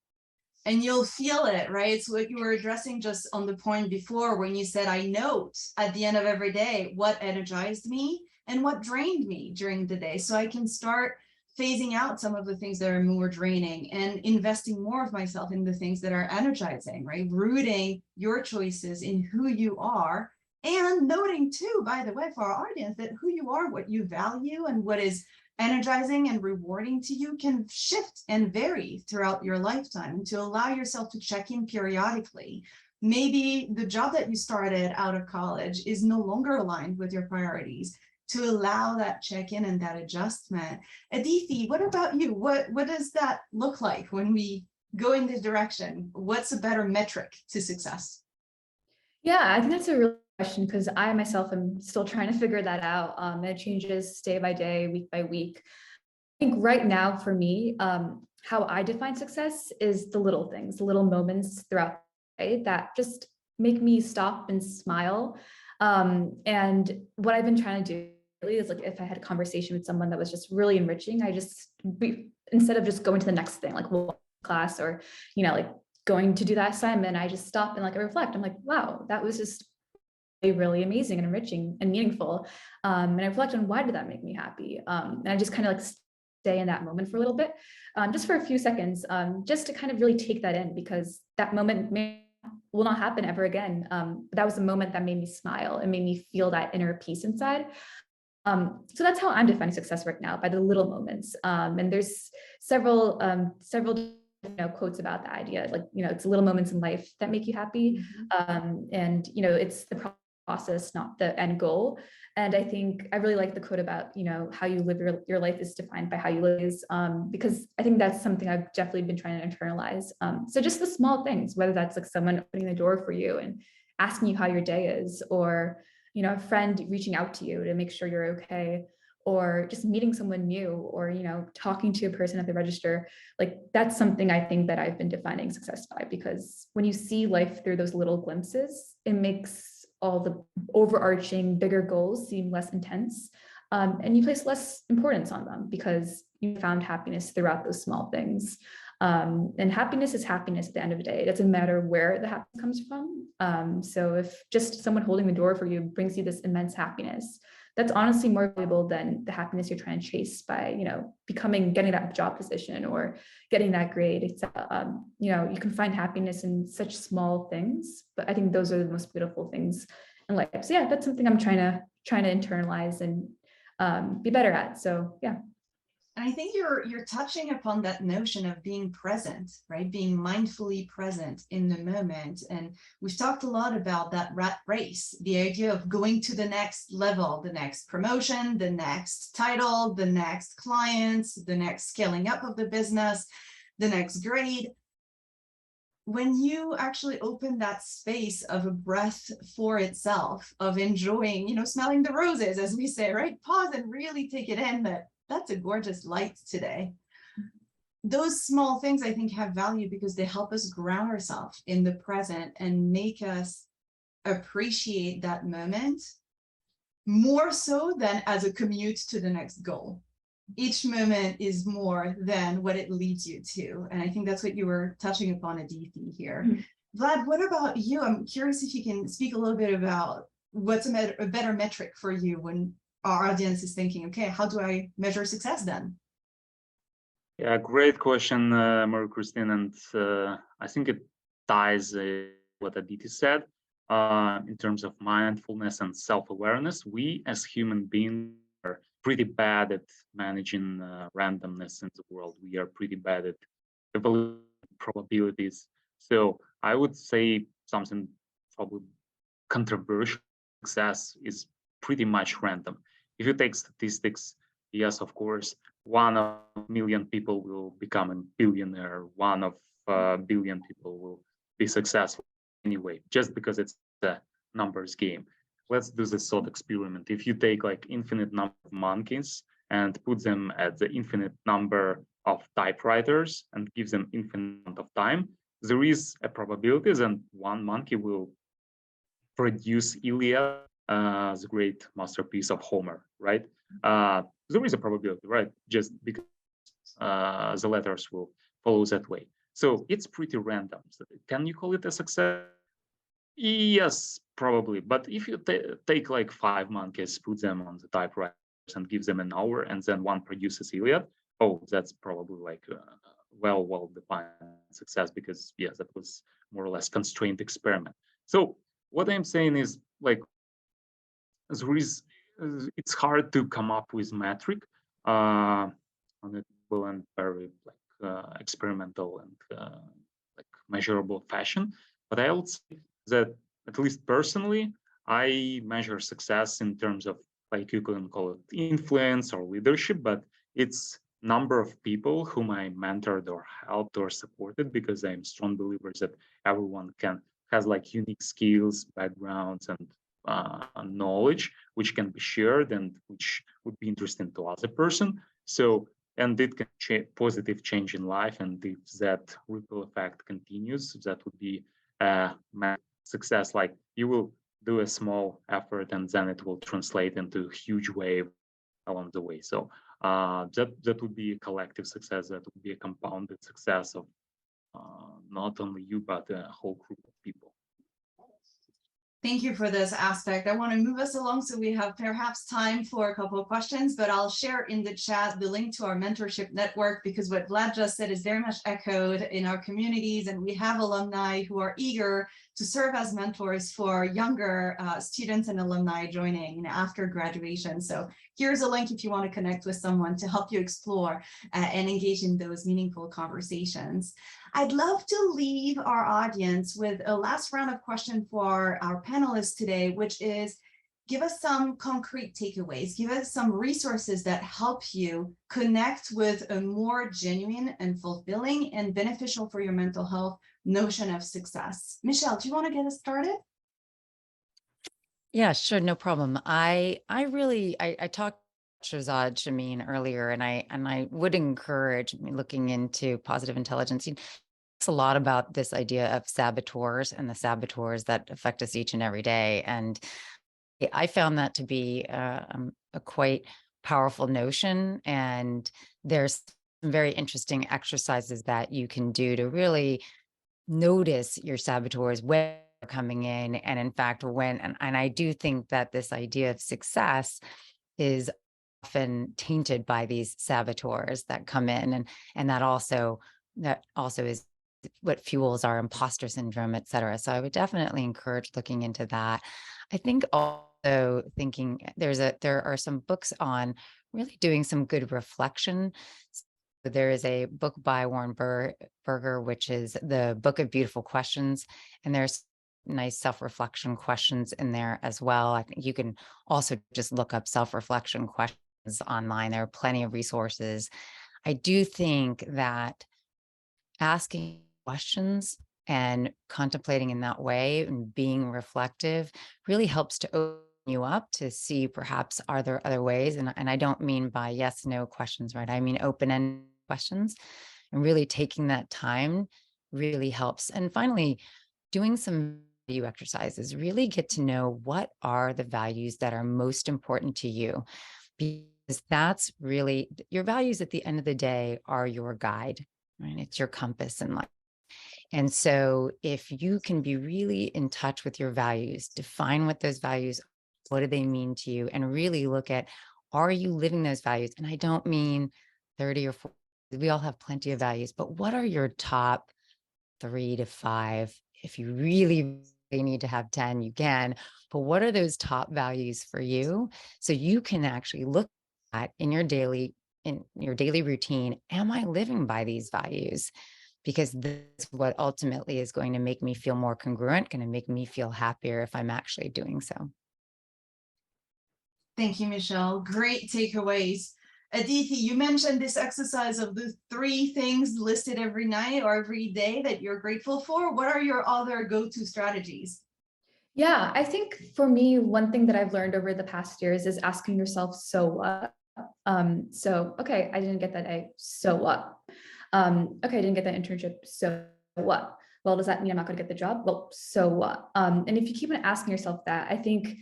And you'll feel it, right? It's what you were addressing just on the point before when you said, I note at the end of every day what energized me and what drained me during the day. So I can start phasing out some of the things that are more draining and investing more of myself in the things that are energizing, right? Rooting your choices in who you are and noting too, by the way, for our audience, that who you are, what you value and what is energizing and rewarding to you can shift and vary throughout your lifetime, and to allow yourself to check in periodically. Maybe the job that you started out of college is no longer aligned with your priorities, to allow that check-in and that adjustment. Aditi, what about you? What does that look like when we go in this direction? What's a better metric to success? Yeah, I think that's a real question because I myself am still trying to figure that out. And it changes day by day, week by week. I think right now for me, how I define success is the little things, the little moments throughout the day that just make me stop and smile. And what I've been trying to do really is, like, if I had a conversation with someone that was just really enriching, instead of just going to the next thing, like class or, you know, like going to do that assignment, I just stop and like I reflect. I'm like, wow, that was just really amazing and enriching and meaningful. And I reflect on, why did that make me happy? And I just kind of like stay in that moment for a little bit, just for a few seconds, just to kind of really take that in, because that moment will not happen ever again. But that was a moment that made me smile and made me feel that inner peace inside. So that's how I'm defining success right now, by the little moments. And there's several quotes about the idea, like, it's little moments in life that make you happy. And, it's the process, not the end goal. And I think I really like the quote about, how you live your life is defined by how you live, because I think that's something I've definitely been trying to internalize. So just the small things, whether that's like someone opening the door for you and asking you how your day is, or, a friend reaching out to you to make sure you're okay, or just meeting someone new, or, talking to a person at the register. Like, that's something I think that I've been defining success by, because when you see life through those little glimpses, it makes all the overarching bigger goals seem less intense. And you place less importance on them because you found happiness throughout those small things. And happiness is happiness at the end of the day. It doesn't matter where the happiness comes from. So if just someone holding the door for you brings you this immense happiness, that's honestly more valuable than the happiness you're trying to chase by, getting that job position or getting that grade. It's, you can find happiness in such small things, but I think those are the most beautiful things in life. So yeah, that's something I'm trying to internalize and be better at. So yeah. And I think you're touching upon that notion of being present, right? Being mindfully present in the moment. And we've talked a lot about that rat race, the idea of going to the next level, the next promotion, the next title, the next clients, the next scaling up of the business, the next grade. when you actually open that space of a breath for itself, of enjoying, smelling the roses, as we say, right? Pause and really take it in that that's a gorgeous light today. Those small things, I think, have value because they help us ground ourselves in the present and make us appreciate that moment more so than as a commute to the next goal. Each moment is more than what it leads you to. And I think that's what you were touching upon, Aditi, here. Vlad, what about you? I'm curious if you can speak a little bit about what's a better metric for you when our audience is thinking, okay, how do I measure success then? Yeah, great question, Marie Christine. And I think it ties what Aditi said in terms of mindfulness and self-awareness. We as human beings are pretty bad at managing randomness in the world. We are pretty bad at evaluating probabilities. So I would say something probably controversial. Success is pretty much random. If you take statistics, yes, of course, 1 of a million people will become a billionaire. 1 of a billion people will be successful anyway, just because it's a numbers game. Let's do this thought experiment. If you take like infinite number of monkeys and put them at the infinite number of typewriters and give them infinite amount of time, there is a probability that 1 monkey will produce Iliad, the great masterpiece of Homer, right? There is a probability, right? Just because the letters will follow that way. So it's pretty random. So can you call it a success? Yes, probably. But if you take like 5 monkeys, put them on the typewriters and give them an hour, and then one produces Iliad, oh, that's probably like well-defined success, because yes, that was more or less constrained experiment. So what I'm saying is, like, it's hard to come up with metric on a well and very experimental and like measurable fashion. But I would say that, at least personally, I measure success in terms of, like, you can call it influence or leadership, but it's number of people whom I mentored or helped or supported, because I'm strong believer that everyone has like unique skills, backgrounds, and knowledge which can be shared and which would be interesting to other person. So, and it can positive change in life, and if that ripple effect continues, that would be success. Like, you will do a small effort and then it will translate into a huge wave along the way. So that would be a collective success. That would be a compounded success of not only you, but a whole group of people. Thank you for this aspect. I want to move us along so we have perhaps time for a couple of questions, but I'll share in the chat the link to our mentorship network, because what Vlad just said is very much echoed in our communities, and we have alumni who are eager to serve as mentors for younger students and alumni joining after graduation. So here's a link if you want to connect with someone to help you explore and engage in those meaningful conversations. I'd love to leave our audience with a last round of questions for our panelists today, which is, give us some concrete takeaways, give us some resources that help you connect with a more genuine and fulfilling and beneficial for your mental health notion of success. Michelle, do you want to get us started? Yeah, sure, no problem. I talked to Shazad Shameen earlier, and I would encourage looking into positive intelligence. It's a lot about this idea of saboteurs and the saboteurs that affect us each and every day. And I found that to be a quite powerful notion. And there's some very interesting exercises that you can do to really notice your saboteurs when they're coming in. And in fact, and I do think that this idea of success is often tainted by these saboteurs that come in. And that also is what fuels our imposter syndrome, et cetera. So I would definitely encourage looking into that. I think also thinking there are some books on really doing some good reflection. There is a book by Warren Berger, which is the Book of Beautiful Questions, and there's nice self-reflection questions in there as well. I think you can also just look up self-reflection questions online. There are plenty of resources. I do think that asking questions And contemplating in that way and being reflective really helps to open you up to see perhaps are there other ways. And I don't mean by yes, no questions, right? I mean open-ended questions, and really taking that time really helps. And finally, doing some value exercises, really get to know what are the values that are most important to you, because that's really your values at the end of the day are your guide, right? It's your compass in life. And so if you can be really in touch with your values, define what those values, what do they mean to you, and really look at, are you living those values? And I don't mean 30 or 40, we all have plenty of values, but what are your top 3 to 5? If you really need to have 10, you can, but what are those top values for you? So you can actually look at in your daily routine, am I living by these values? Because this is what ultimately is going to make me feel more congruent, going to make me feel happier if I'm actually doing so. Thank you, Michelle. Great takeaways. Aditi, you mentioned this exercise of the 3 things listed every night or every day that you're grateful for. What are your other go-to strategies? Yeah, I think for me, one thing that I've learned over the past years is asking yourself, so what? So, okay, I didn't get that A, so what? Okay, I didn't get that internship, so what? Well, does that mean I'm not going to get the job? Well, so what? And if you keep on asking yourself that, I think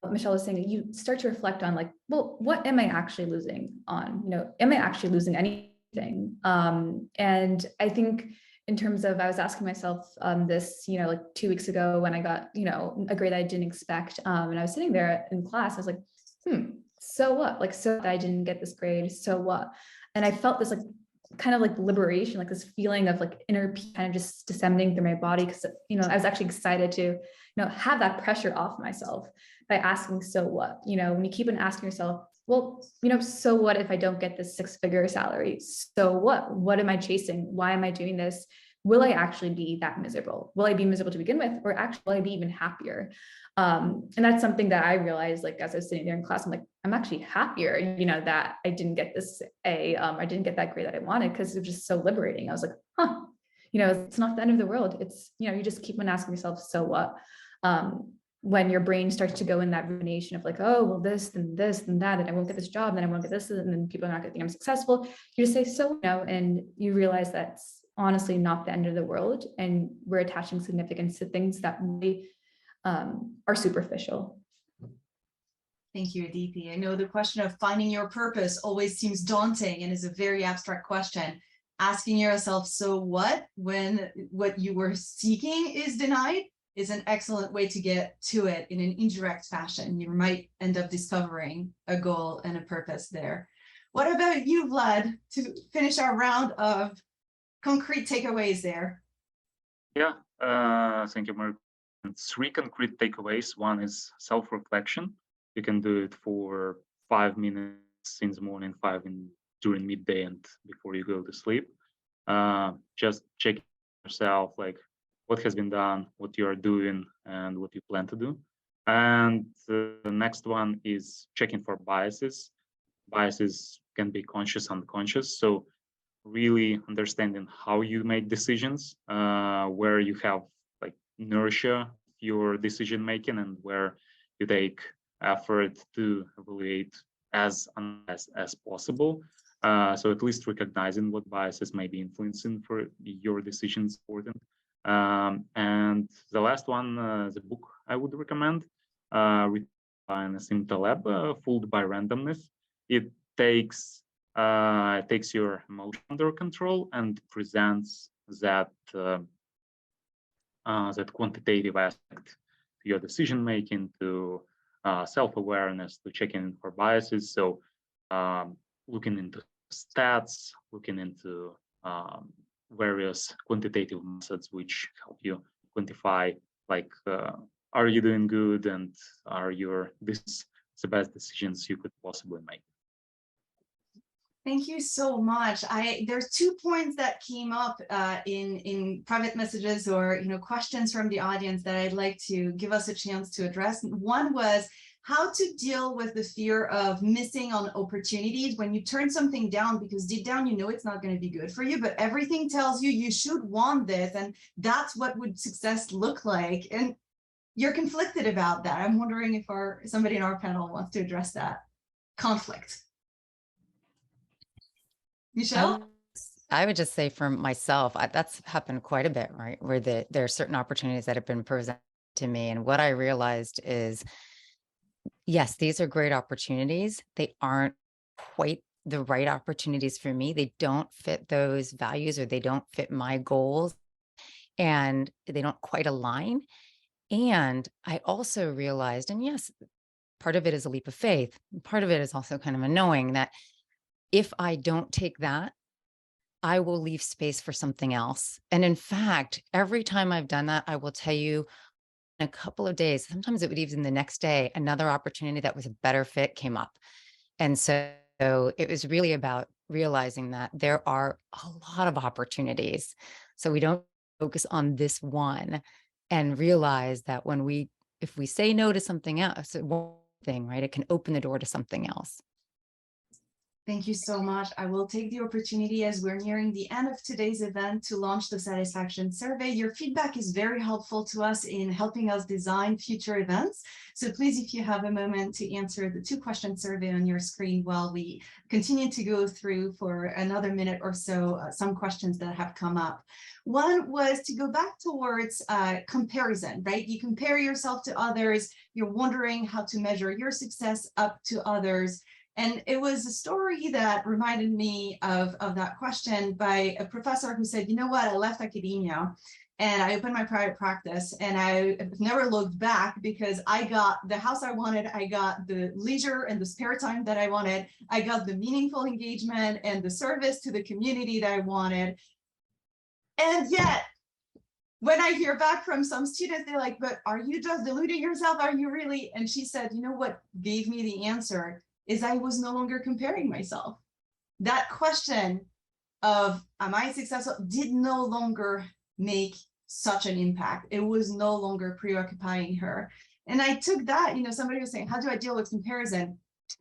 what Michelle was saying, you start to reflect on like, well, what am I actually losing on? Am I actually losing anything? And I think in terms of, I was asking myself this, like 2 weeks ago when I got, a grade I didn't expect. And I was sitting there in class, I was like, so what? Like, so I didn't get this grade, so what? And I felt this like kind of like liberation, like this feeling of like inner peace kind of just descending through my body. Cause I was actually excited to, have that pressure off myself by asking, so what? When you keep on asking yourself, well, so what if I don't get this 6-figure salary? So what am I chasing? Why am I doing this? Will I actually be that miserable? Will I be miserable to begin with? Or actually will I be even happier? And that's something that I realized, like, as I was sitting there in class, I'm like, I'm actually happier, that I didn't get this A, I didn't get that grade that I wanted, because it was just so liberating. I was like, it's not the end of the world. It's, you just keep on asking yourself, so what? When your brain starts to go in that rumination of like, oh, well, this and that, and I won't get this job, and then I won't get this, and then people are not going to think I'm successful. You just say, so and you realize that's honestly not the end of the world. And we're attaching significance to things that really are superficial. Thank you, Aditi. I know the question of finding your purpose always seems daunting and is a very abstract question. Asking yourself, so what, when what you were seeking is denied, is an excellent way to get to it in an indirect fashion. You might end up discovering a goal and a purpose there. What about you, Vlad, to finish our round of concrete takeaways there? Yeah, thank you, Mark. 3 concrete takeaways. One is self-reflection. You can do it for 5 minutes in the morning, 5 during midday, and before you go to sleep. Just check yourself, like what has been done, what you are doing, and what you plan to do. And the next one is checking for biases. Biases can be conscious, unconscious. So really understanding how you make decisions, where you have like inertia your decision making, and where you take effort to evaluate as possible. So at least recognizing what biases may be influencing for your decisions important. And the last one, the book I would recommend, written by Nassim Taleb, Fooled by Randomness. It takes your emotion under control and presents that that quantitative aspect to your decision making, to self-awareness, to checking for biases. So looking into stats, looking into various quantitative methods which help you quantify, like, are you doing good, and are this the best decisions you could possibly make. Thank you so much. There's 2 points that came up in private messages or questions from the audience that I'd like to give us a chance to address. One was, how to deal with the fear of missing on opportunities when you turn something down because deep down you know it's not going to be good for you, but everything tells you you should want this, and that's what would success look like, and you're conflicted about that. I'm wondering if somebody in our panel wants to address that conflict. Michelle? I would just say for myself, that's happened quite a bit, right? Where there are certain opportunities that have been presented to me. And what I realized is, yes, these are great opportunities. They aren't quite the right opportunities for me. They don't fit those values, or they don't fit my goals, and they don't quite align. And I also realized, and yes, part of it is a leap of faith. Part of it is also kind of a knowing that if I don't take that, I will leave space for something else. And in fact, every time I've done that, I will tell you, in a couple of days, sometimes it would even the next day, another opportunity that was a better fit came up. And so it was really about realizing that there are a lot of opportunities. So we don't focus on this one, and realize that if we say no to something else, one thing, right, it can open the door to something else. Thank you so much. I will take the opportunity as we're nearing the end of today's event to launch the satisfaction survey. Your feedback is very helpful to us in helping us design future events. So please, if you have a moment to answer the 2-question survey on your screen while we continue to go through for another minute or so some questions that have come up. One was to go back towards comparison, right? You compare yourself to others. You're wondering how to measure your success up to others. And it was a story that reminded me of that question by a professor who said, you know what, I left academia and I opened my private practice, and I've never looked back because I got the house I wanted, I got the leisure and the spare time that I wanted, I got the meaningful engagement and the service to the community that I wanted. And yet, when I hear back from some students, they're like, but are you just deluding yourself? Are you really? And she said, you know what gave me the answer is I was no longer comparing myself. That question of, am I successful, did no longer make such an impact. It was no longer preoccupying her. And I took that, somebody was saying, how do I deal with comparison?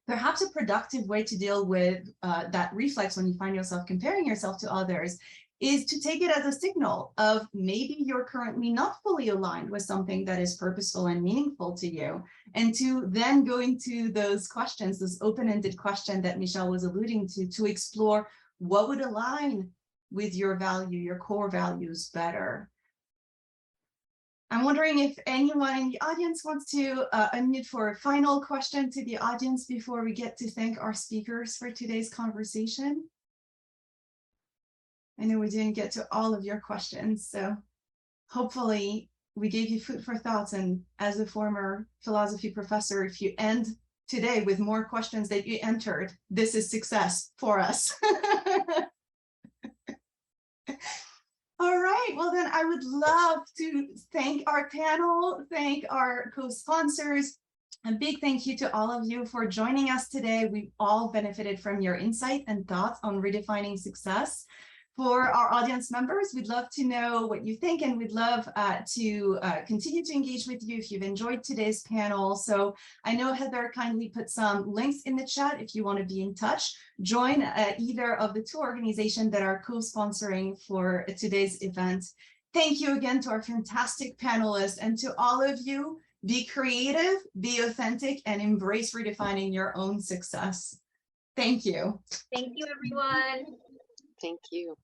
Perhaps a productive way to deal with that reflex when you find yourself comparing yourself to others is to take it as a signal of maybe you're currently not fully aligned with something that is purposeful and meaningful to you. And to then go into those questions, this open-ended question that Michelle was alluding to explore what would align with your value, your core values better. I'm wondering if anyone in the audience wants to unmute for a final question to the audience before we get to thank our speakers for today's conversation. I know we didn't get to all of your questions, so hopefully we gave you food for thoughts. And as a former philosophy professor, if you end today with more questions that you entered, this is success for us. All right, well then I would love to thank our panel, thank our co-sponsors. A big thank you to all of you for joining us today. We've all benefited from your insight and thoughts on redefining success. For our audience members, we'd love to know what you think, and we'd love to continue to engage with you if you've enjoyed today's panel. So I know Heather kindly put some links in the chat if you want to be in touch. Join either of the 2 organizations that are co-sponsoring for today's event. Thank you again to our fantastic panelists, and to all of you, be creative, be authentic, and embrace redefining your own success. Thank you. Thank you, everyone. Thank you.